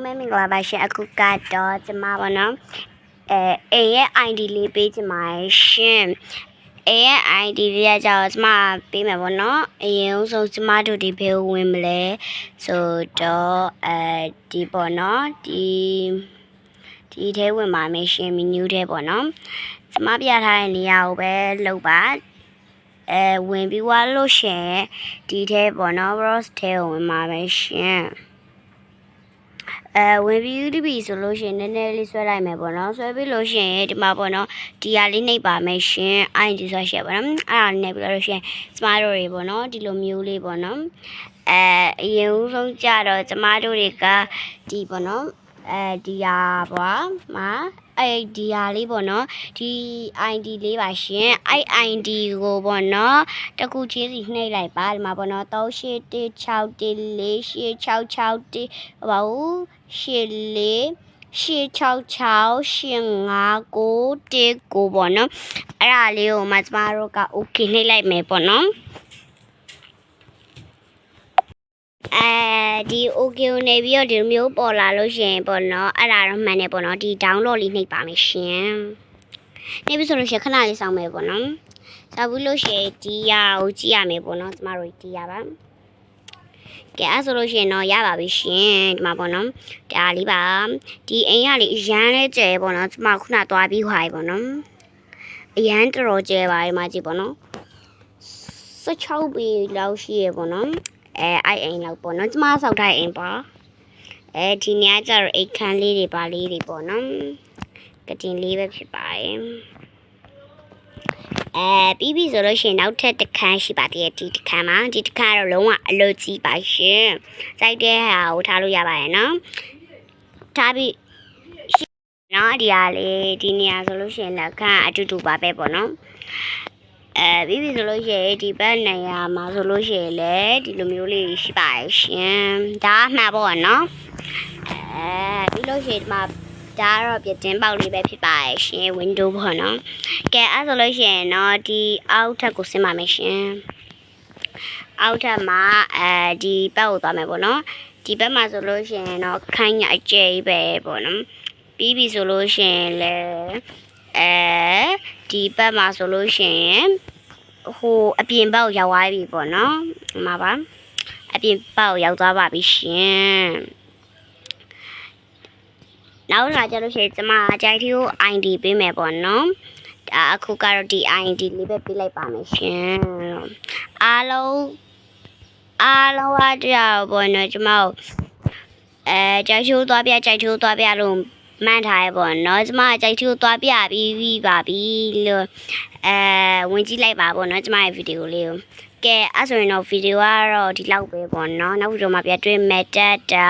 မဲမင်္ဂလာပါရှင်အခုကတော့ကျမပေါ့နော်အိမ်ရဲ့ ID လေးပေးချင်ပါတယ်ရှင်အိမ်ရဲ့ ID လေးကကြောင့်ကျမပေးမယ်ပေါ့နော်အရင်ဆုံးကျမတို့ဒီဘေးဝင်မလဲဆိုတော့ဒီပေါ့နော်ဒီထဲဝင်ပါမယ်ရှင်မီနူးထဲပေါ့နော်ကျမပြထားတဲ့နေရာကိုပဲလုပ်ပါဝင်ပြီးွားလို့ရှင်ဒီထဲပေါ့နော် browse ထဲကိုဝင်ပါမယ်ရှင်ဝင်ပြီး YouTube ဆိုလို့ရှိရင်နည်းနည်းလေးဆွဲလိုက်မယ်ပေါ့နော်ဆွဲပြီးလို့ရှိရင်ဒီမှာပေါ့နော်ဒီဟာလေးနှိပ်ပါမယ်ရှင် ID ဆွဲရှယ်ပေါ့နော်အဲ့ဒါနှိပ်ပြီးလို့ရှိရင်ကျမတို့တွေပေါ့နော်ဒီလိုမျိုးလေးပေါ့နော်အရင်ဦးဆုံးကြတော့ကျမတို့တွေကဒီပေါ့နော်ဒီဟာပေါ့မှာဒီဟာလေးပေါ့နော်ဒီ ID လေးပါရှင်အဲ့ ID ကိုပေါ့နော်တခုချင်းစီနှိပ်လိုက်ပါဒီမှာပေါ့နော်3816148661ဘာလို့84668568591ပေါ့နော်အဲ့ဒါလေးကိုမှကျမတို့က okay နှိပ်လိုက်မယ်ပေါ့နော်ဒီ okay ကိုနေပြီးတော့ဒီလိုမျိုးပေါ်လာလို့ရှိရင်ပေါ့နော်အဲ့ဒါတော့မှန်တယ်ပေါ့နော်ဒီ download လေးနှိပ်ပါမယ်ရှင်နှိပ်ပြီးဆိုလို့ရှိရင်ခဏလေးစောင့်မယ်ပေါ့နော်စောင့်ပြီးလို့ရှိရင်ဒီဟာကိုကြည့်ရမယ်ပေါ့နော်ကျမတို့ဒီဟာပါကဲအဲ့ဆိုလို့ရှိရင်တော့ရပါပြီရှင်ဒီမှာပေါ့နော်ဒါလေးပါဒီအိမ်ကလေအရန်လေးကျဲပေါ့နော်ကျမခုနသွားပြီးခွာပြီပေါ့နော်အရန်တော်ကျဲပါဒီမှာကြည့်ပေါ့နော်16ပေလောက်ရှိရပေါ့နော်အဲ့အိမ်လောက်ပေါ့နော်ကျမဆောက်ထားအိမ်ပါဒီနေရာကျတော့အိတ်ခမ်းလေးတွေပါလေးတွေပေါ့နော်ကတင်လေးပဲဖြစ်ပါတယ်ပြီးပြီဆိုလို့ရှိရင်နောက်ထပ်တစ်ခန်းရှိပါသေးတယ်ဒီတစ်ခန်းမှာဒီတစ်ခန်းကတော့လုံးဝအလွတ်ကြီးပါရှင်စိုက်တဲ့ဟာကိုထားလို့ရပါတယ်နော်ထားပြီးနော်ဒီဟာလေးဒီနေရာဆိုလို့ရှိရင်လက်ခန်းအတူတူပါပဲပေါ့နော်ပြီးပြီဆိုလို့ရှိရင်ဒီဘက်နေရာမှာဆိုလို့ရှိရင်လည်းဒီလိုမျိုးလေးရှိပါတယ်ရှင်ဒါမှပေါ့နော်ပြီးလို့ရှိရင်ဒီမှာဒါတော့ပြတင်းပေါက်လေးပဲဖြစ်ပါရဲ့ရှင် window ပေါ့နော်ကဲအဲ့ဆိုလို့ရှိရင်တော့ဒီအောက်ထပ်ကိုဆင်းပါမယ်ရှင်အောက်ထပ်မှာဒီဘက်ကိုသွားမယ်ပေါ့နော်ဒီဘက်မှာဆိုလို့ရှိရင်တော့ခိုင်းရအကျဲပဲပေါ့နော်ပြီးပြီဆိုလို့ရှိရင်လည်းဒီဘက်မှာဆိုလို့ရှိရင်ဟိုအပြင်ဘက်ကိုရောက်သွားပြီပေါ့နော်ဒီမှာပါအပြင်ဘက်ကိုရောက်သွားပါပြီရှင်နောက်လာကြလို့ရှိရင်ကျမအကြိုက်သေးကို ID ပေးမယ်ပေါ့နော်ဒါအခုကတော့ဒီ ID လေးပဲပေးလိုက်ပါမယ်ရှင်အားလုံးအားကြောက်ပေါ့နော်ကျမတို့ကြိုက်ချိုးသွားပြလို့မှန်းထားရပေါ့နော်ကျမကြိုက်ချိုးသွားပြပြီးပါပြီလို့ဝင်ကြည့်လိုက်ပါပေါ့နော်ကျမရဲ့ဗီဒီယိုလေးကိုကဲအဲ့ဆိုရင်တော့ဗီဒီယိုကတော့ဒီလောက်ပဲပေါ့နော်နောက်ဗီဒီယိုမှာပြန်တွေ့မယ်တာ